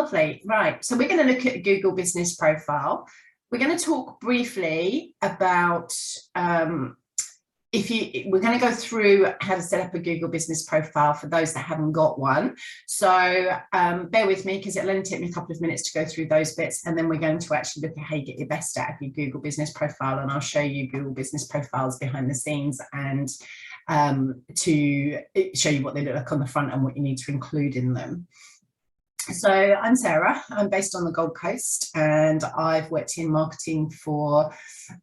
Lovely. Right. So we're going to look at a Google Business Profile. We're going to talk briefly about we're going to go through how to set up a Google Business Profile for those that haven't got one. So bear with me because it'll only take me a couple of minutes to go through those bits, and then we're going to actually look at how you get your best out of your Google Business Profile, and I'll show you Google Business Profiles behind the scenes and to show you what they look like on the front and what you need to include in them. So I'm Sarah, I'm based on the Gold Coast, and I've worked in marketing for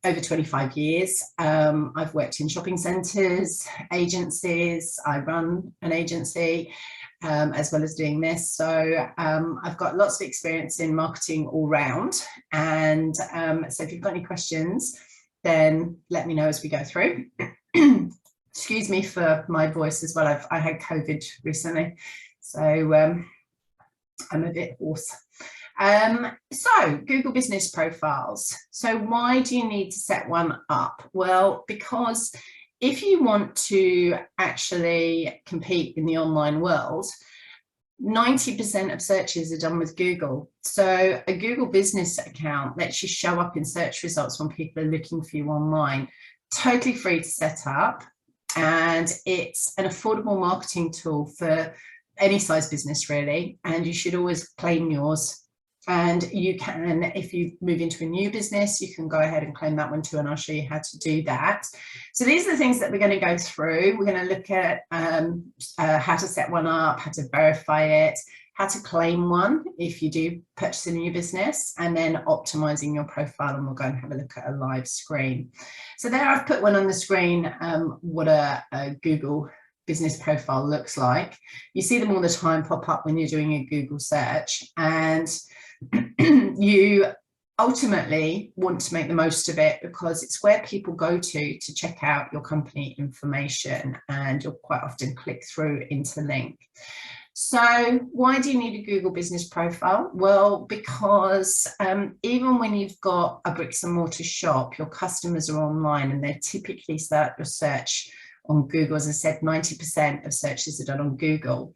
over 25 years. I've worked in shopping centres, agencies, I run an agency as well as doing this. So I've got lots of experience in marketing all round. And so if you've got any questions, then let me know as we go through. Excuse me for my voice as well. I had COVID recently, so I'm a bit hoarse. So Google Business Profiles. So why do you need to set one up? Well, because if you want to actually compete in the online world, 90% of searches are done with Google. So a Google Business account lets you show up in search results when people are looking for you online. Totally free to set up, and it's an affordable marketing tool for any size business really, and you should always claim yours. And you can, if you move into a new business, you can go ahead and claim that one too, and I'll show you how to do that. So these are the things that we're going to go through. We're going to look at how to set one up, how to verify it, how to claim one if you do purchase a new business, and then optimizing your profile, and we'll go and have a look at a live screen. So there I've put one on the screen, what a Google Business Profile looks like. You see them all the time pop up when you're doing a Google search, and you ultimately want to make the most of it because it's where people go to check out your company information, and you'll quite often click through into the link. So why do you need a Google Business Profile? Well, because even when you've got a bricks and mortar shop, your customers are online, and they typically start your search on Google. As I said, 90% of searches are done on Google.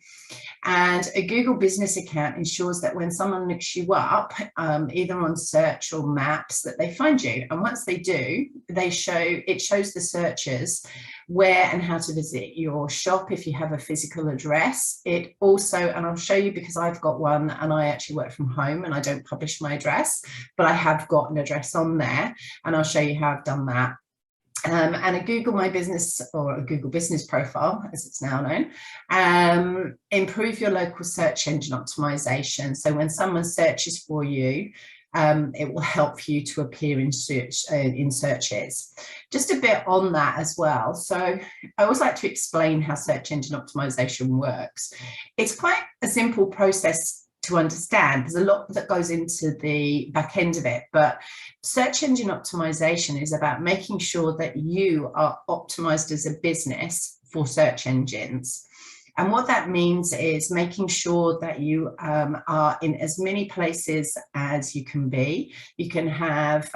And a Google Business account ensures that when someone looks you up, either on search or maps, that they find you. And once they do, it shows the searchers where and how to visit your shop if you have a physical address. It also, and I'll show you because I've got one, and I actually work from home and I don't publish my address, but I have got an address on there, and I'll show you how I've done that. And a Google My Business, or a Google Business Profile, as it's now known, improve your local search engine optimization. So when someone searches for you, it will help you to appear in searches. Just a bit on that as well. So I always like to explain how search engine optimization works. It's quite a simple process to understand. There's a lot that goes into the back end of it, but search engine optimization is about making sure that you are optimized as a business for search engines. And what that means is making sure that you are in as many places as you can be. You can have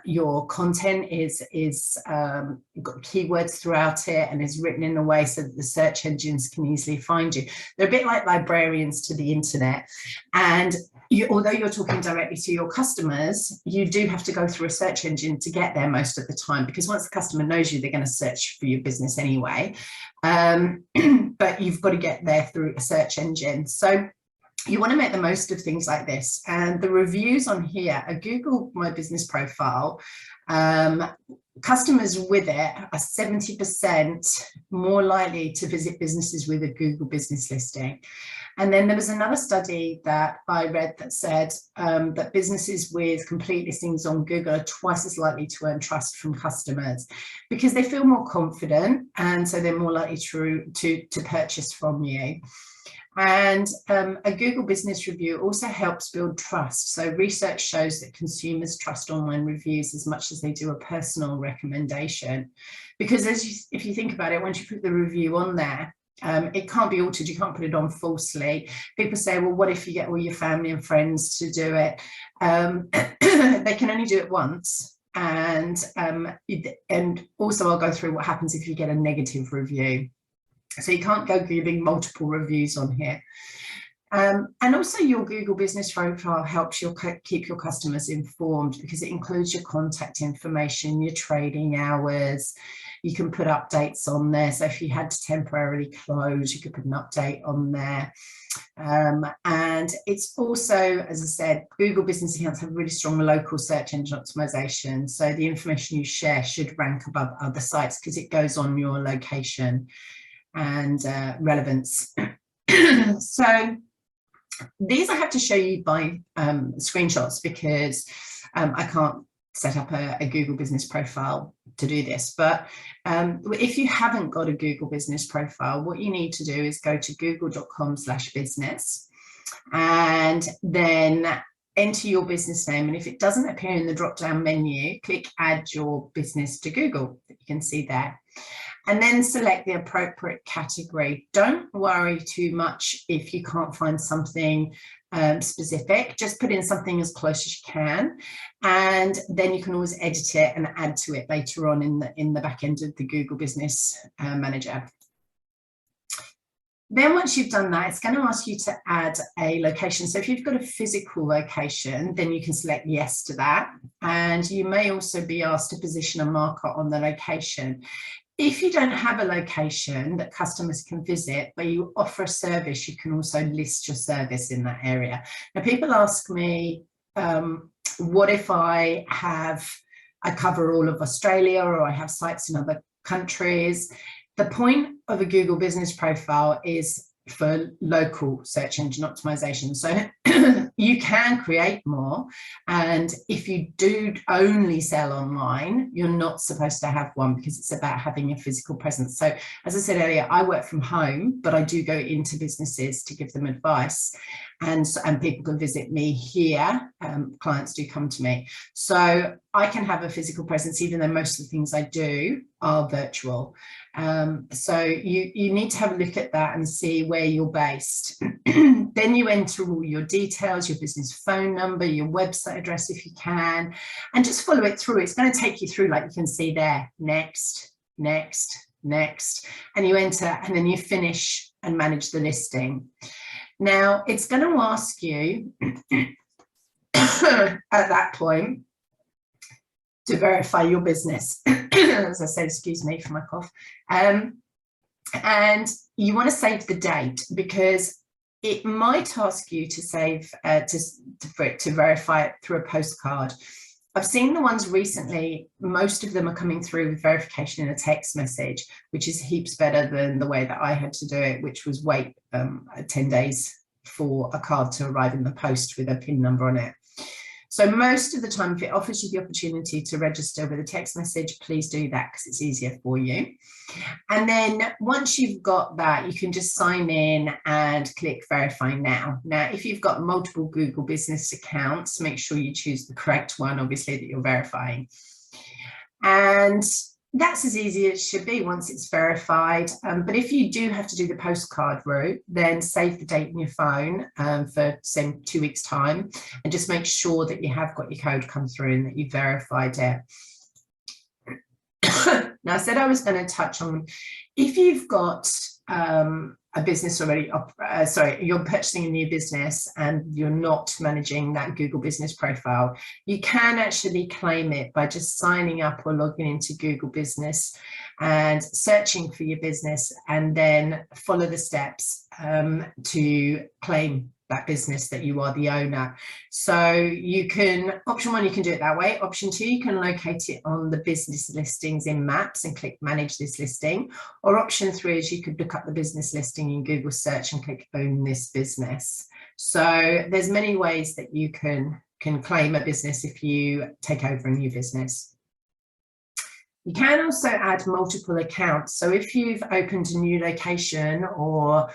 your content is got keywords throughout it and is written in a way so that the search engines can easily find you. They're a bit like librarians to the internet. And although you're talking directly to your customers, you do have to go through a search engine to get there most of the time, because once the customer knows you, they're going to search for your business anyway. But you've got to get there through a search engine. So you want to make the most of things like this. And the reviews on here, a Google My Business Profile, customers with it are 70% more likely to visit businesses with a Google business listing. And then there was another study that I read that said that businesses with complete listings on Google are twice as likely to earn trust from customers because they feel more confident, and so they're more likely to purchase from you. And a Google Business Review also helps build trust. So research shows that consumers trust online reviews as much as they do a personal recommendation. Because if you think about it, once you put the review on there, it can't be altered. You can't put it on falsely. People say, well, what if you get all your family and friends to do it? They can only do it once. And also I'll go through what happens if you get a negative review. So you can't go giving multiple reviews on here. And also your Google Business Profile helps you keep your customers informed because it includes your contact information, your trading hours. You can put updates on there. So if you had to temporarily close, you could put an update on there. And it's also, as I said, Google business accounts have really strong local search engine optimization. So the information you share should rank above other sites because it goes on your location and relevance. So these I have to show you by screenshots because I can't set up a Google business profile to do this. But if you haven't got a Google business profile, what you need to do is go to google.com/business and then enter your business name. And if it doesn't appear in the drop-down menu, click add your business to Google that you can see there. And then select the appropriate category. Don't worry too much if you can't find something specific. Just put in something as close as you can, and then you can always edit it and add to it later on in the back end of the Google Business Manager. Then once you've done that, it's going to ask you to add a location. So if you've got a physical location, then you can select yes to that. And you may also be asked to position a marker on the location. If you don't have a location that customers can visit, but you offer a service, you can also list your service in that area. Now, people ask me, what if I cover all of Australia or I have sites in other countries? The point of a Google Business Profile is for local search engine optimization. So you can create more. And if you do only sell online, you're not supposed to have one because it's about having a physical presence. So as I said earlier, I work from home, but I do go into businesses to give them advice. And people can visit me here. Clients do come to me. So I can have a physical presence, even though most of the things I do are virtual. So you need to have a look at that and see where you're based. Then you enter all your details, your business phone number, your website address if you can, and just follow it through. It's going to take you through, like you can see there, next, next, next, and you enter, and then you finish and manage the listing. Now, it's going to ask you at that point to verify your business. As I said, excuse me for my cough. And you want to save the date because it might ask you to save to verify it through a postcard. I've seen the ones recently, most of them are coming through with verification in a text message, which is heaps better than the way that I had to do it, which was wait 10 days for a card to arrive in the post with a PIN number on it. So most of the time, if it offers you the opportunity to register with a text message, please do that because it's easier for you. And then once you've got that, you can just sign in and click verify now. Now, if you've got multiple Google business accounts, make sure you choose the correct one, obviously, that you're verifying. And that's as easy as it should be once it's verified. But if you do have to do the postcard route, then save the date in your phone for, say, 2 weeks' time, and just make sure that you have got your code come through and that you've verified it. Now, I said I was going to touch on, if you've got a business already, you're purchasing a new business and you're not managing that Google Business Profile, you can actually claim it by just signing up or logging into Google Business and searching for your business, and then follow the steps to claim that business that you are the owner. So you can, option one, you can do it that way. Option two, you can locate it on the business listings in Maps and click manage this listing. Or option three is you could look up the business listing in Google search and click own this business. So there's many ways that you can claim a business if you take over a new business. You can also add multiple accounts. So if you've opened a new location or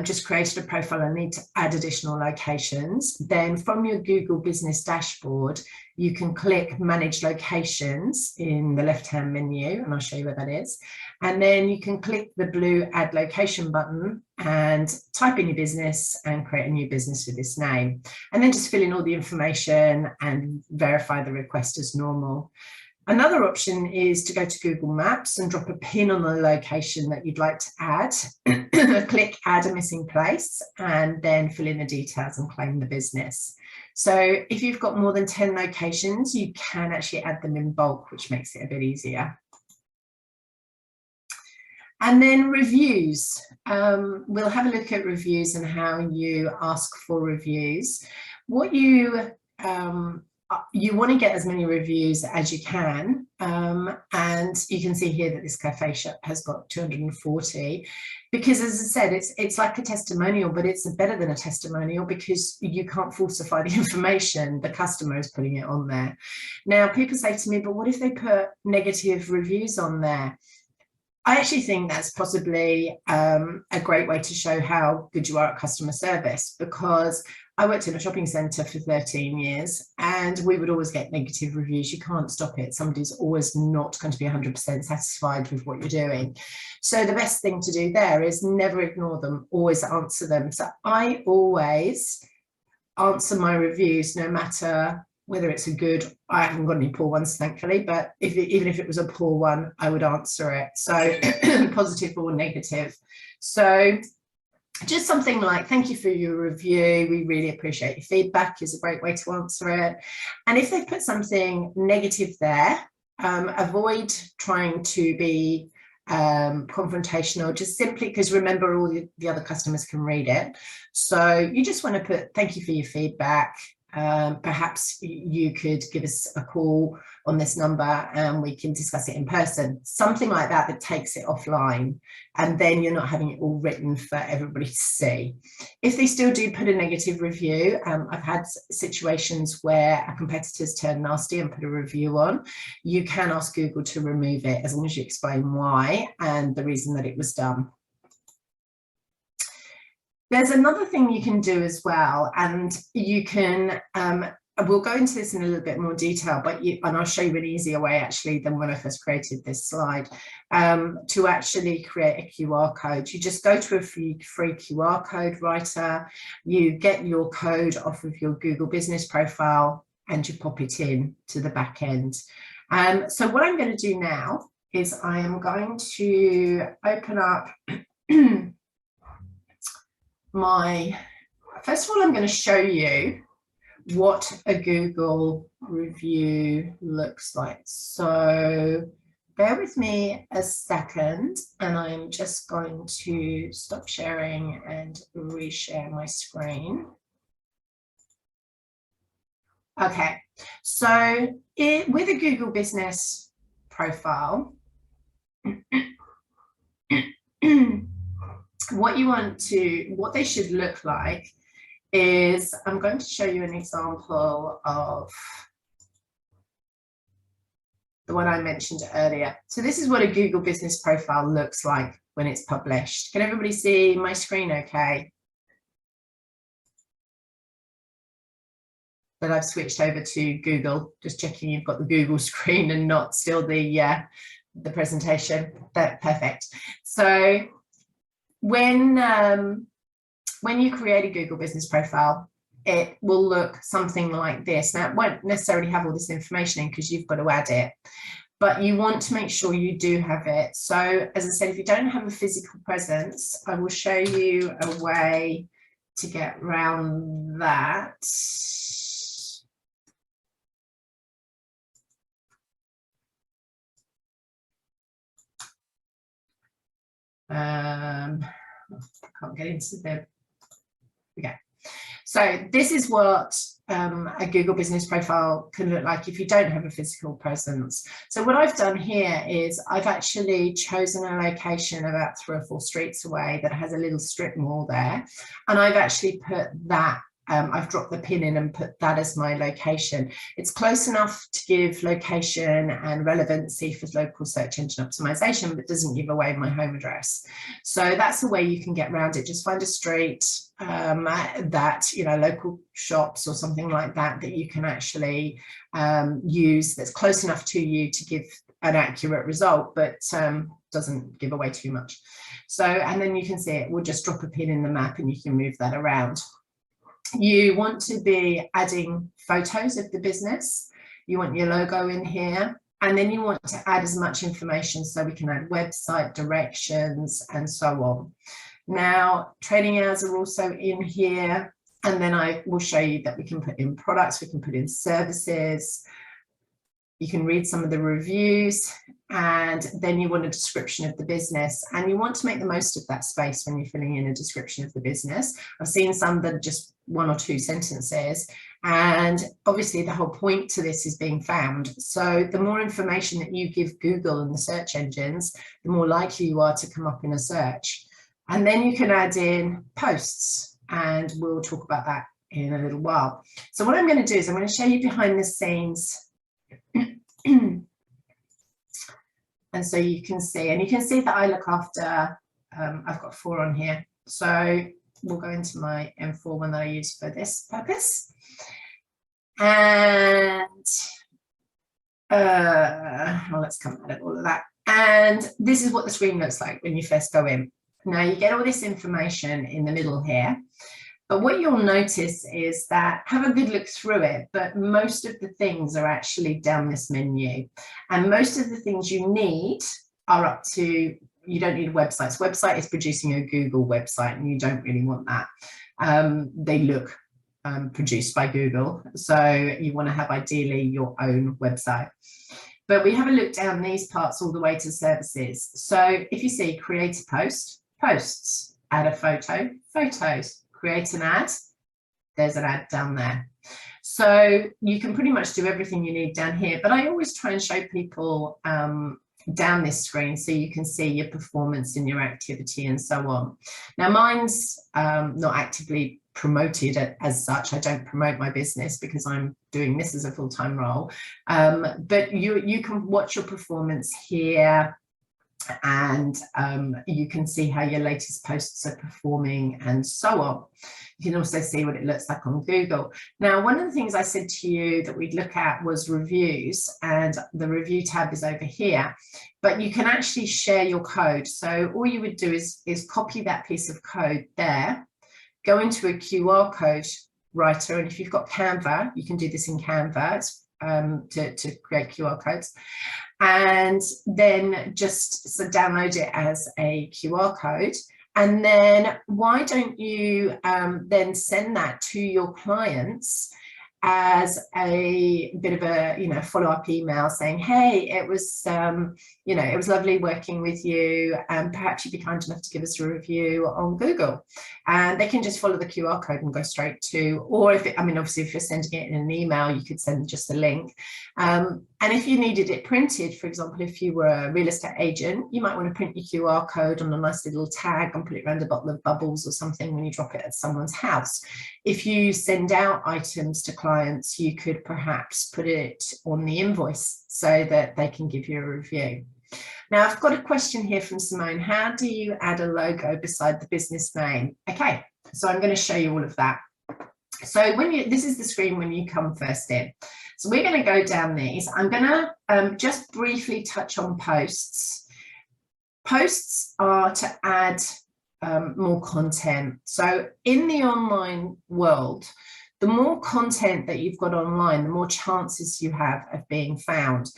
just created a profile and need to add additional locations, then from your Google Business dashboard, you can click Manage Locations in the left-hand menu, and I'll show you where that is. And then you can click the blue Add Location button and type in your business and create a new business with this name. And then just fill in all the information and verify the request as normal. Another option is to go to Google Maps and drop a pin on the location that you'd like to add, click add a missing place, and then fill in the details and claim the business. So if you've got more than 10 locations, you can actually add them in bulk, which makes it a bit easier. And then reviews. We'll have a look at reviews and how you ask for reviews. What you want to get as many reviews as you can, and you can see here that this cafe shop has got 240, because as I said, it's like a testimonial, but it's better than a testimonial because you can't falsify the information. The customer is putting it on there. Now people say to me, but what if they put negative reviews on there? I actually think that's possibly a great way to show how good you are at customer service, because I worked in a shopping centre for 13 years and we would always get negative reviews. You can't stop it. Somebody's always not going to be 100% satisfied with what you're doing. So the best thing to do there is never ignore them, always answer them. So I always answer my reviews, no matter whether it's a good, I haven't got any poor ones, thankfully, but even if it was a poor one, I would answer it. So positive or negative. So just something like, thank you for your review. We really appreciate your feedback is a great way to answer it. And if they put something negative there, avoid trying to be confrontational, just simply because remember all the other customers can read it. So you just want to put, thank you for your feedback. Perhaps you could give us a call on this number and we can discuss it in person, something like that that takes it offline, and then you're not having it all written for everybody to see. If they still do put a negative review, I've had situations where a competitor's turned nasty and put a review on. You can ask Google to remove it as long as you explain why and the reason that it was done. There's another thing you can do as well, and you can, we'll go into this in a little bit more detail, but and I'll show you an easier way actually than when I first created this slide, to actually create a QR code. You just go to a free QR code writer, you get your code off of your Google business profile and you pop it in to the back end. So what I'm going to do now is I am going to open up first of all, I'm going to show you what a Google review looks like. So bear with me a second, and I'm just going to stop sharing and reshare my screen. Okay, so with a Google business profile, what they should look like is, I'm going to show you an example of the one I mentioned earlier. So this is what a Google business profile looks like when it's published. Can everybody see my screen okay? But I've switched over to Google, just checking you've got the Google screen and not still the presentation. Perfect. So when you create a Google business profile, it will look something like this. Now, it won't necessarily have all this information in because you've got to add it, but you want to make sure you do have it. So as I said, if you don't have a physical presence, I will show you a way to get around that. I can't get into the, okay. So this is what a Google business profile can look like if you don't have a physical presence. So what I've done here is I've actually chosen a location about 3 or 4 streets away that has a little strip mall there, and I've actually put that, I've dropped the pin in and put that as my location. It's close enough to give location and relevancy for local search engine optimization, but doesn't give away my home address. So that's the way you can get around it. Just find a street that, you know, local shops or something like that that you can actually use that's close enough to you to give an accurate result, but doesn't give away too much. So, and then you can see it, we'll just drop a pin in the map and you can move that around. You want to be adding photos of the business. You want your logo in here. And then you want to add as much information, so we can add website directions and so on. Now, trading hours are also in here. And then I will show you that we can put in products, we can put in services. You can read some of the reviews, and then you want a description of the business, and you want to make the most of that space when you're filling in a description of the business. I've seen some that are just 1 or 2 sentences, and obviously the whole point to this is being found. So the more information that you give Google and the search engines, the more likely you are to come up in a search. And then you can add in posts, and we'll talk about that in a little while. So what I'm going to do is I'm going to show you behind the scenes. And so you can see that I look after, I've got 4 on here. So we'll go into my M4 one that I use for this purpose. And well, let's come out of all of that. And this is what the screen looks like when you first go in. Now you get all this information in the middle here. But what you'll notice is that, have a good look through it, but most of the things are actually down this menu. And most of the things you need are up to, you don't need websites. Website is producing a Google website, and you don't really want that. They look produced by Google. So you want to have ideally your own website. But we have a look down these parts all the way to services. So if you see create a post, posts, add a photo, photos. Create an ad, there's an ad down there. So you can pretty much do everything you need down here, but I always try and show people down this screen so you can see your performance and your activity and so on. Now mine's not actively promoted as such. I don't promote my business because I'm doing this as a full-time role, but you can watch your performance here, and you can see how your latest posts are performing and so on. You can also see what it looks like on Google. Now, one of the things I said to you that we'd look at was reviews, and the review tab is over here, but you can actually share your code. So all you would do is copy that piece of code there, go into a QR code writer, and if you've got Canva, you can do this in Canva to create QR codes. And then just download it as a QR code. And then why don't you then send that to your clients as a bit of a follow-up email saying, hey, it was it was lovely working with you, and perhaps you'd be kind enough to give us a review on Google. And they can just follow the QR code and go straight to, or if obviously if you're sending it in an email, you could send just a link. And if you needed it printed, for example, if you were a real estate agent, you might want to print your QR code on a nice little tag and put it around a bottle of bubbles or something when you drop it at someone's house. If you send out items to clients, you could perhaps put it on the invoice so that they can give you a review. Now, I've got a question here from Simone. How do you add a logo beside the business name? Okay, so I'm going to show you all of that. So this is the screen when you come first in. So we're going to go down these. I'm going to just briefly touch on posts. Posts are to add more content. So in the online world, the more content that you've got online, the more chances you have of being found.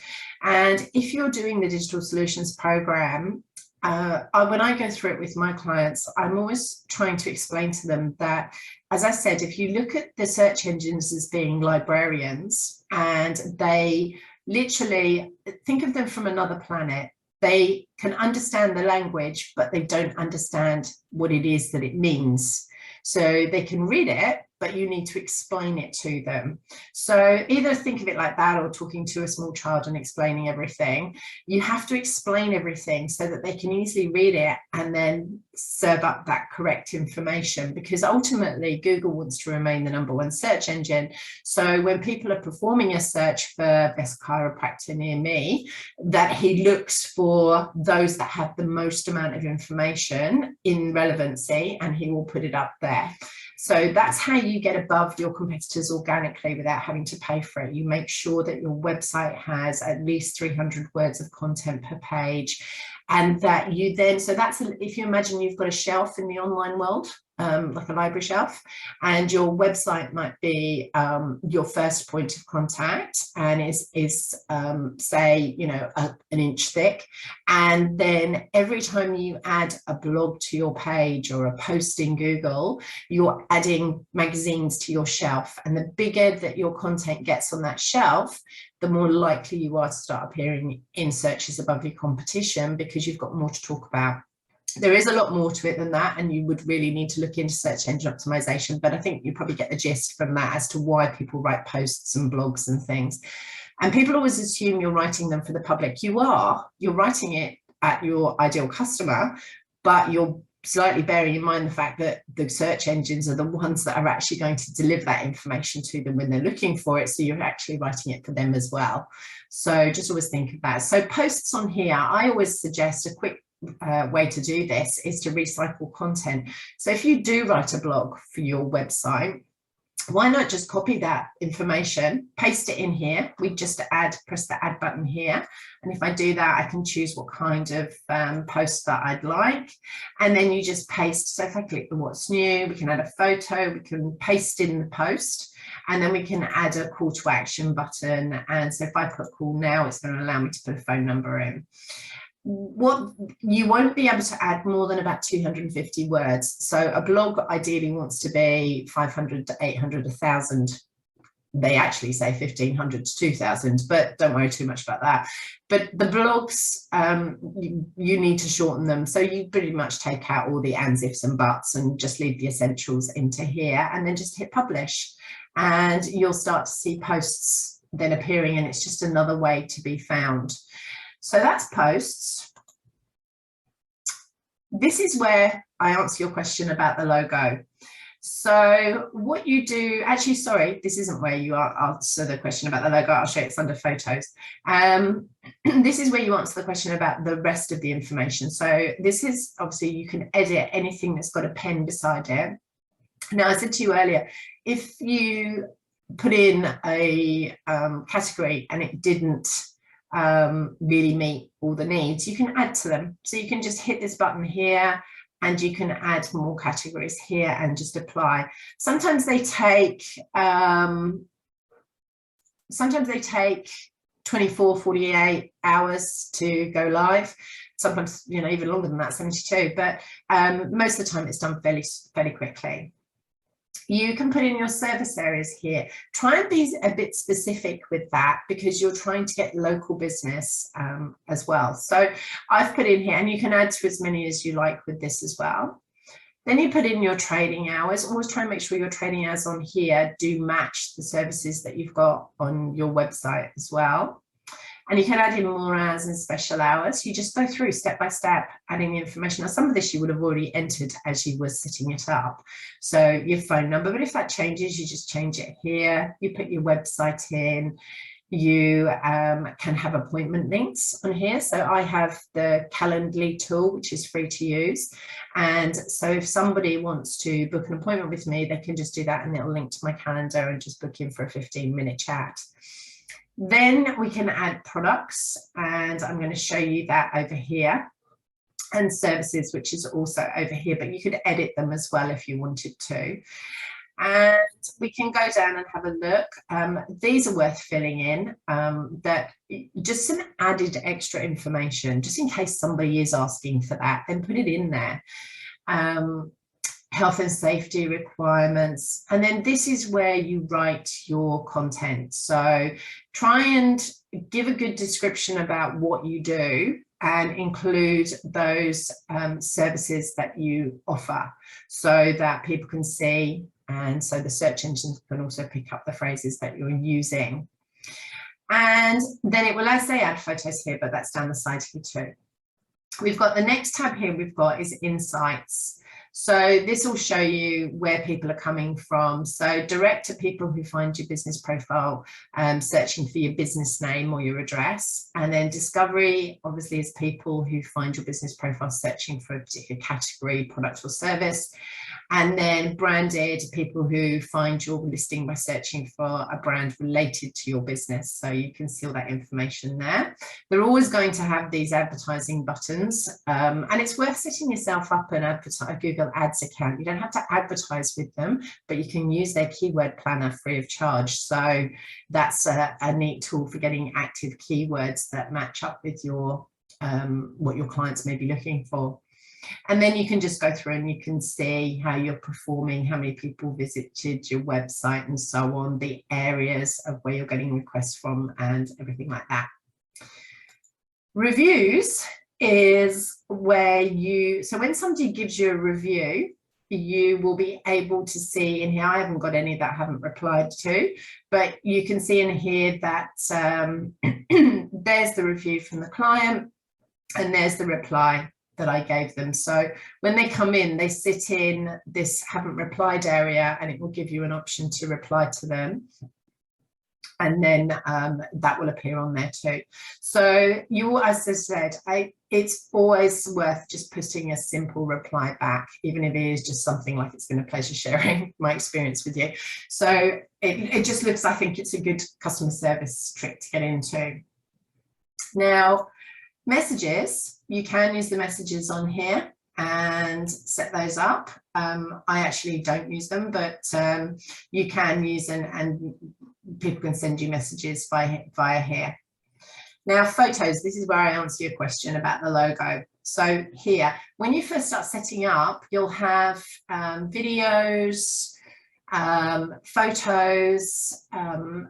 And if you're doing the digital solutions program, when I go through it with my clients, I'm always trying to explain to them that, as I said, if you look at the search engines as being librarians, and they literally think of them from another planet, they can understand the language, but they don't understand what it is that it means. So they can read it, but you need to explain it to them. So either think of it like that, or talking to a small child and explaining everything. You have to explain everything so that they can easily read it and then serve up that correct information, because ultimately Google wants to remain the #1 search engine. So when people are performing a search for best chiropractor near me, that he looks for those that have the most amount of information in relevancy, and he will put it up there. So that's how you get above your competitors organically without having to pay for it. You make sure that your website has at least 300 words of content per page, and that you then, so that's, if you imagine you've got a shelf in the online world, like a library shelf, and your website might be your first point of contact, and is say, you know, an inch thick. And then every time you add a blog to your page or a post in Google, you're adding magazines to your shelf. And the bigger that your content gets on that shelf, the more likely you are to start appearing in searches above your competition, because you've got more to talk about. There is a lot more to it than that, and you would really need to look into search engine optimization, but I think you probably get the gist from that as to why people write posts and blogs and things. And people always assume you're writing them for the public. You're writing it at your ideal customer, but you're slightly bearing in mind the fact that the search engines are the ones that are actually going to deliver that information to them when they're looking for it. So you're actually writing it for them as well. So just always think of that. So posts on here, I always suggest a quick way to do this is to recycle content. So if you do write a blog for your website, why not just copy that information, paste it in here. We just press the add button here. And if I do that, I can choose what kind of post that I'd like. And then you just paste. So if I click the what's new, we can add a photo, we can paste in the post, and then we can add a call to action button. And so if I put call now, it's going to allow me to put a phone number in. What you won't be able to add more than about 250 words. So a blog ideally wants to be 500 to 800, 1,000. They actually say 1,500 to 2,000, but don't worry too much about that. But the blogs, you need to shorten them. So you pretty much take out all the ands, ifs and buts and just leave the essentials into here, and then just hit publish. And you'll start to see posts then appearing, and it's just another way to be found. So that's posts. This is where I answer your question about the logo. So what you do, actually, sorry, this isn't where you answer the question about the logo. I'll show you, it's under photos. This is where you answer the question about the rest of the information. So this is, obviously, you can edit anything that's got a pen beside it. Now, I said to you earlier, if you put in a category and it didn't really meet all the needs, you can add to them. So you can just hit this button here and you can add more categories here and just apply. Sometimes they take 24, 48 hours to go live. Sometimes, you know, even longer than that, 72, but most of the time it's done fairly quickly. You can put in your service areas here. Try and be a bit specific with that, because you're trying to get local business as well. So I've put in here, and you can add to as many as you like with this as well. Then you put in your trading hours. Always try and make sure your trading hours on here do match the services that you've got on your website as well. And you can add in more hours and special hours. You just go through step by step, adding the information. Now, some of this you would have already entered as you were setting it up. So your phone number, but if that changes, you just change it here. You put your website in. You can have appointment links on here. So I have the Calendly tool, which is free to use. And so if somebody wants to book an appointment with me, they can just do that, and it'll link to my calendar and just book in for a 15-minute chat. Then we can add products, and I'm going to show you that over here, and services, which is also over here, but you could edit them as well if you wanted to. And we can go down and have a look. These are worth filling in, that just some added extra information, just in case somebody is asking for that, then put it in there. Health and safety requirements, and then this is where you write your content. So try and give a good description about what you do and include those services that you offer, so that people can see, and so the search engines can also pick up the phrases that you're using. And then it will, as they add photos here, but that's down the side here too. We've got the next tab here we've got is insights. So this will show you where people are coming from. So direct to people who find your business profile, searching for your business name or your address. And then discovery, obviously, is people who find your business profile searching for a particular category, product or service. And then branded, people who find your listing by searching for a brand related to your business. So you can see all that information there. They're always going to have these advertising buttons, and it's worth setting yourself up an a Google Ads account. You don't have to advertise with them, but you can use their keyword planner free of charge. So that's a neat tool for getting active keywords that match up with your what your clients may be looking for. And then you can just go through and you can see how you're performing, how many people visited your website and so on, the areas of where you're getting requests from and everything like that. Reviews is where so when somebody gives you a review, you will be able to see in here, I haven't got any that I haven't replied to, but you can see in here that there's the review from the client and there's the reply that I gave them. So when they come in, they sit in this haven't replied area and it will give you an option to reply to them. And then that will appear on there too. So as I said, it's always worth just putting a simple reply back, even if it is just something like it's been a pleasure sharing my experience with you. So it just looks, I think it's a good customer service trick to get into. Now, messages, you can use the messages on here and set those up. I actually don't use them, but you can use and people can send you messages via here. Now, photos, this is where I answer your question about the logo. So here, when you first start setting up, you'll have videos, photos,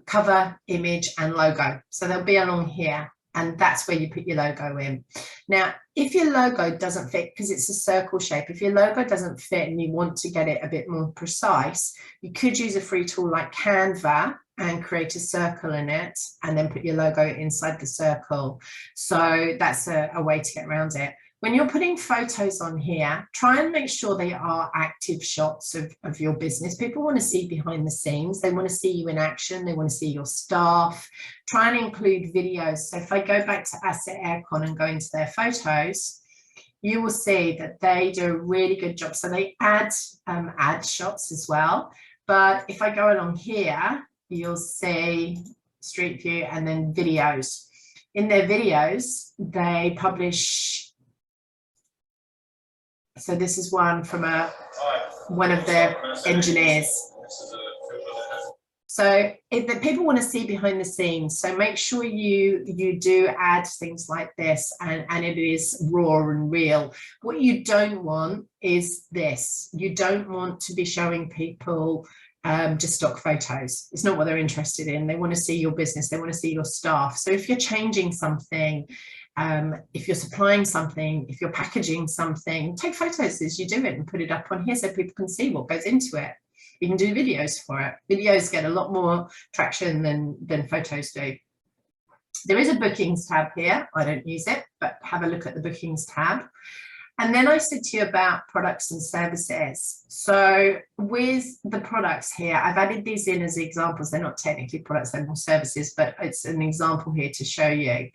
cover, image, and logo. So they'll be along here. And that's where you put your logo in. Now, if your logo doesn't fit, because it's a circle shape, if your logo doesn't fit and you want to get it a bit more precise, you could use a free tool like Canva and create a circle in it and then put your logo inside the circle. So that's a way to get around it. When you're putting photos on here, try and make sure they are active shots of your business. People want to see behind the scenes. They want to see you in action. They want to see your staff. Try and include videos. So if I go back to Asset Aircon and go into their photos, you will see that they do a really good job. So they add ad shots as well. But if I go along here, you'll see Street View and then videos. In their videos, they publish. So this is one from one of their engineers. So the people want to see behind the scenes. So make sure you do add things like this and it is raw and real. What you don't want is this. You don't want to be showing people just stock photos. It's not what they're interested in. They want to see your business. They want to see your staff. So if you're changing something, if you're supplying something, if you're packaging something, take photos as you do it and put it up on here so people can see what goes into it. You can do videos for it. Videos get a lot more traction than photos do. There is a bookings tab here. I don't use it, but have a look at the bookings tab. And then I said to you about products and services. So with the products here, I've added these in as examples. They're not technically products, they're more services, but it's an example here to show you.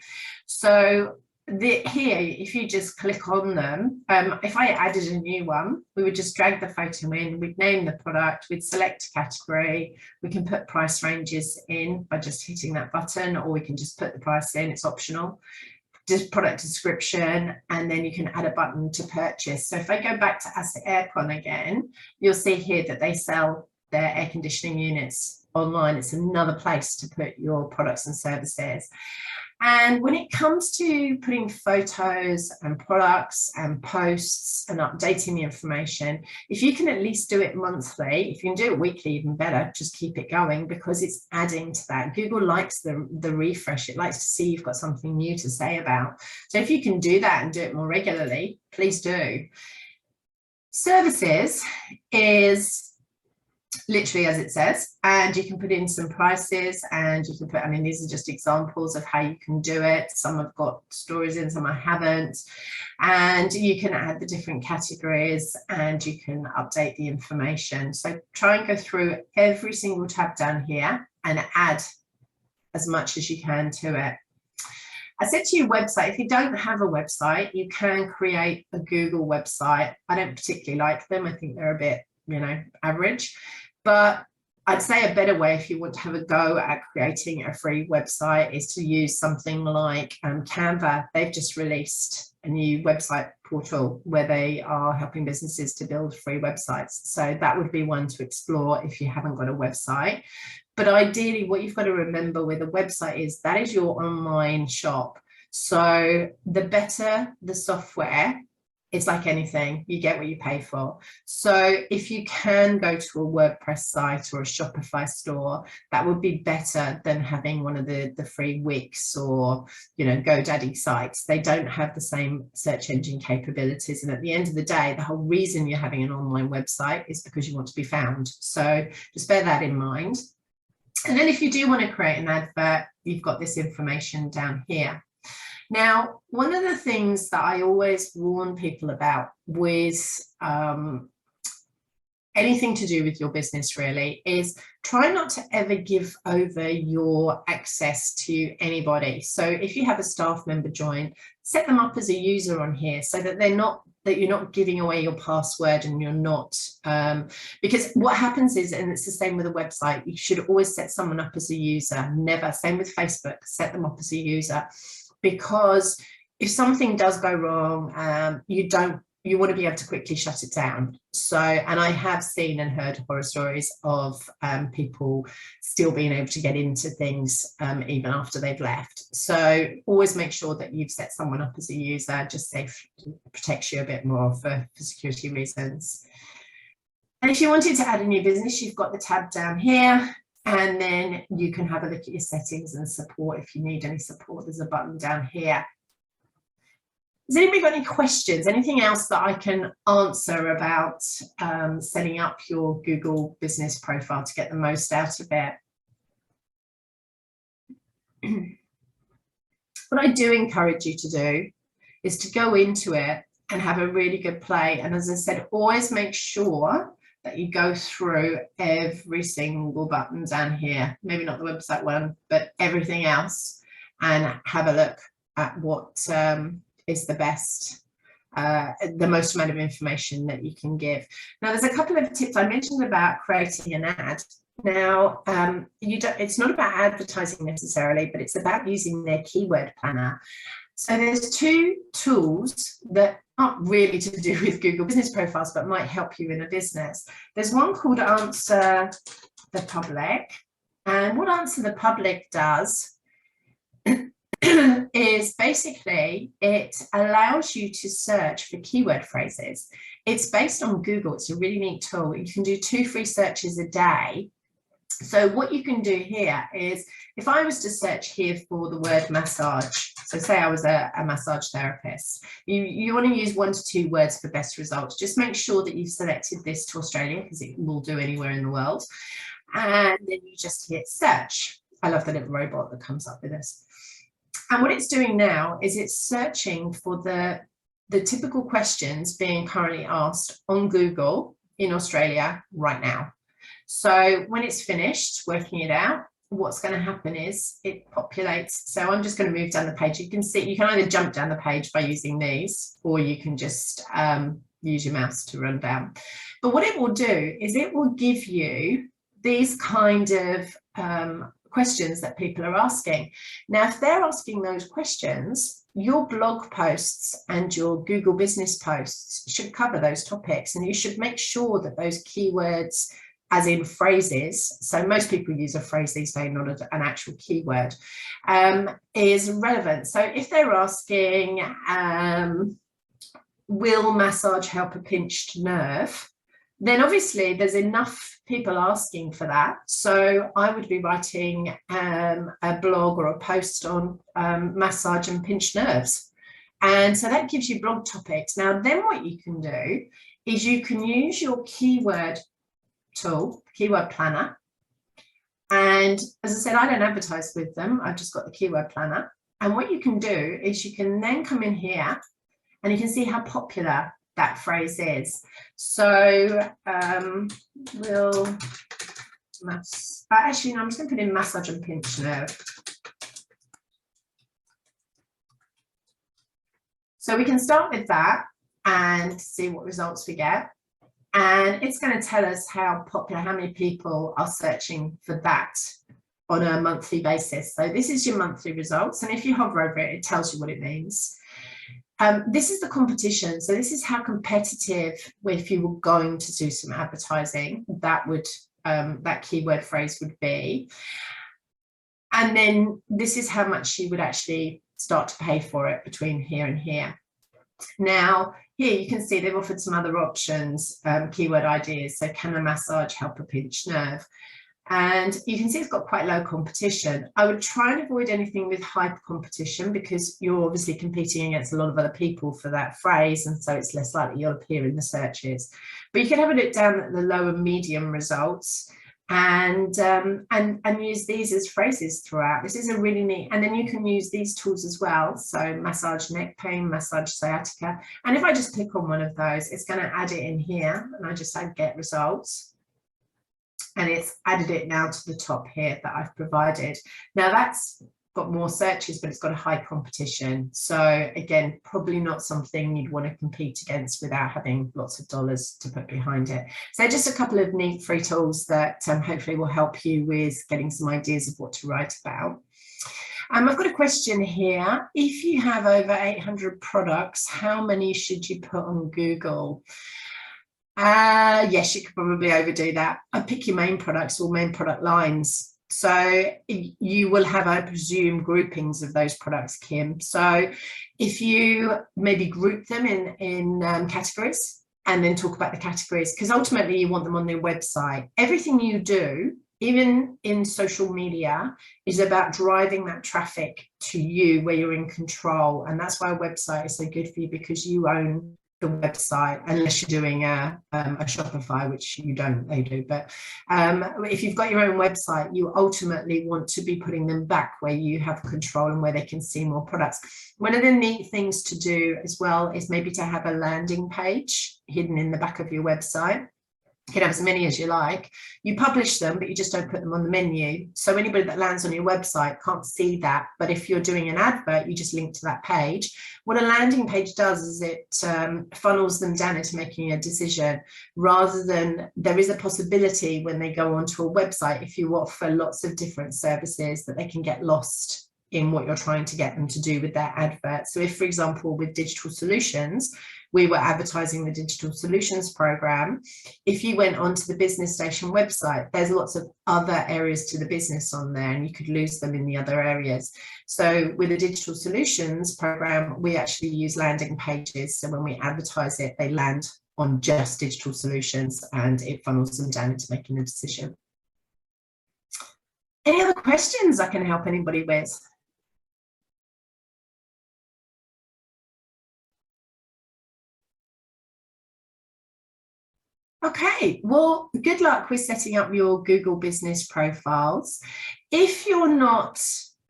So here, if you just click on them, if I added a new one, we would just drag the photo in, we'd name the product, we'd select a category, we can put price ranges in by just hitting that button, or we can just put the price in, it's optional. Just product description, and then you can add a button to purchase. So if I go back to Asset Aircon again, you'll see here that they sell their air conditioning units online. It's another place to put your products and services. And when it comes to putting photos and products and posts and updating the information, if you can at least do it monthly, if you can do it weekly, even better, just keep it going because it's adding to that. Google likes the refresh. It likes to see you've got something new to say about. So if you can do that and do it more regularly, please do. Services is literally as it says, and you can put in some prices and you can put, I mean, these are just examples of how you can do it. Some have got stories in, some I haven't, and you can add the different categories and you can update the information. So try and go through every single tab down here and add as much as you can to it. I said to you website, if you don't have a website, you can create a Google website. I don't particularly like them. I think they're a bit you know, average. But I'd say a better way if you want to have a go at creating a free website is to use something like Canva. They've just released a new website portal where they are helping businesses to build free websites. So that would be one to explore if you haven't got a website. But ideally, what you've got to remember with a website is that is your online shop. So the better the software, it's like anything, you get what you pay for. So if you can go to a WordPress site or a Shopify store, that would be better than having one of the free Wix or, you know, GoDaddy sites. They don't have the same search engine capabilities. And at the end of the day, the whole reason you're having an online website is because you want to be found. So just bear that in mind. And then if you do want to create an advert, you've got this information down here. Now, one of the things that I always warn people about with anything to do with your business really is try not to ever give over your access to anybody. So if you have a staff member join, set them up as a user on here so that you're not giving away your password and you're not, because what happens is, and it's the same with a website, you should always set someone up as a user, never, same with Facebook, set them up as a user. Because if something does go wrong, you want to be able to quickly shut it down. So, and I have seen and heard horror stories of people still being able to get into things even after they've left. So always make sure that you've set someone up as a user, just protects you a bit more for security reasons. And if you wanted to add a new business, you've got the tab down here. And then you can have a look at your settings and support if you need any support. There's a button down here. Has anybody got any questions? Anything else that I can answer about setting up your Google business profile to get the most out of it? What I do encourage you to do is to go into it and have a really good play. And as I said, always make sure that you go through every single button down here, maybe not the website one, but everything else, and have a look at what is the best, the most amount of information that you can give. Now, there's a couple of tips I mentioned about creating an ad. Now, it's not about advertising necessarily, but it's about using their keyword planner. So there's two tools that aren't really to do with Google business profiles, but might help you in a business. There's one called Answer the Public. And what Answer the Public does is basically it allows you to search for keyword phrases. It's based on Google. It's a really neat tool. You can do 2 free searches a day. So what you can do here is, if I was to search here for the word massage, so say I was a massage therapist, you want to use 1 to 2 words for best results. Just make sure that you've selected this to Australia, because it will do anywhere in the world. And then you just hit search. I love the little robot that comes up with this. And what it's doing now is it's searching for the typical questions being currently asked on Google in Australia right now. So when it's finished working it out, what's going to happen is it populates. So I'm just going to move down the page. You can see, you can either jump down the page by using these, or you can just use your mouse to run down. But what it will do is it will give you these kind of questions that people are asking. Now, if they're asking those questions, your blog posts and your Google business posts should cover those topics, and you should make sure that those keywords, as in phrases, so most people use a phrase these days, not an actual keyword, is relevant. So if they're asking, will massage help a pinched nerve, then obviously there's enough people asking for that. So I would be writing a blog or a post on massage and pinched nerves. And so that gives you blog topics. Now, then what you can do is you can use your keyword tool, keyword planner. And as I said, I don't advertise with them. I've just got the keyword planner. And what you can do is you can then come in here and you can see how popular that phrase is. So actually, no, I'm just going to put in massage and pinch nerve. So we can start with that and see what results we get. And it's going to tell us how popular, how many people are searching for that on a monthly basis. So this is your monthly results. And if you hover over it, it tells you what it means. This is the competition. So this is how competitive, if you were going to do some advertising, that would that keyword phrase would be. And then this is how much you would actually start to pay for it between here and here. Now, here you can see they've offered some other options, keyword ideas. So can a massage help a pinched nerve? And you can see it's got quite low competition. I would try and avoid anything with high competition because you're obviously competing against a lot of other people for that phrase, and so it's less likely you'll appear in the searches. But you can have a look down at the low and medium results and use these as phrases throughout. This is a really neat, and then you can use these tools as well. So massage neck pain, massage sciatica. And if I just click on one of those, it's going to add it in here, and I just add get results. And it's added it now to the top here that I've provided. Now that's got more searches, but it's got a high competition. So again, probably not something you'd want to compete against without having lots of dollars to put behind it. So just a couple of neat free tools that hopefully will help you with getting some ideas of what to write about. I've got a question here. If you have over 800 products, how many should you put on Google? Yes, you could probably overdo that. I pick your main products or main product lines. So you will have, I presume, groupings of those products, Kim. So if you maybe group them in categories and then talk about the categories, because ultimately you want them on their website. Everything you do, even in social media, is about driving that traffic to you where you're in control. And that's why a website is so good for you, because you own the website, unless you're doing a Shopify, which you don't, they do. But if you've got your own website, you ultimately want to be putting them back where you have control and where they can see more products. One of the neat things to do as well is maybe to have a landing page hidden in the back of your website. You can have as many as you like. You publish them, but you just don't put them on the menu. So anybody that lands on your website can't see that. But if you're doing an advert, you just link to that page. What a landing page does is it funnels them down into making a decision, rather than there is a possibility when they go onto a website, if you offer lots of different services, that they can get lost in what you're trying to get them to do with their advert. So if, for example, with digital solutions, we were advertising the digital solutions program. If you went onto the Business Station website, there's lots of other areas to the business on there, and you could lose them in the other areas. So with the digital solutions program, we actually use landing pages. So when we advertise it, they land on just digital solutions and it funnels them down into making a decision. Any other questions I can help anybody with? Okay, well, good luck with setting up your Google business profiles. If you're not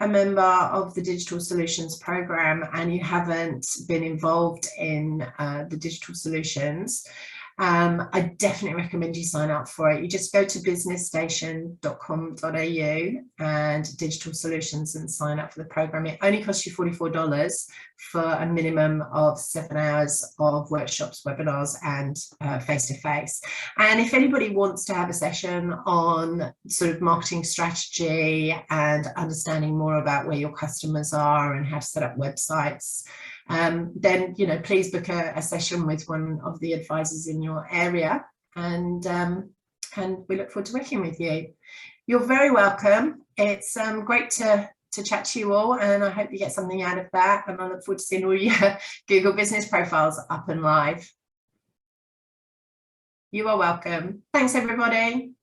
a member of the Digital Solutions program and you haven't been involved in the digital solutions, I definitely recommend you sign up for it. You just go to businessstation.com.au and Digital Solutions and sign up for the program. It only costs you $44 for a minimum of 7 hours of workshops, webinars, and face-to-face. And if anybody wants to have a session on sort of marketing strategy and understanding more about where your customers are and how to set up websites, then please book a session with one of the advisors in your area, and we look forward to working with you. You're very welcome. It's great to chat to you all, and I hope you get something out of that, and I look forward to seeing all your Google business profiles up and live. You are welcome. Thanks, everybody.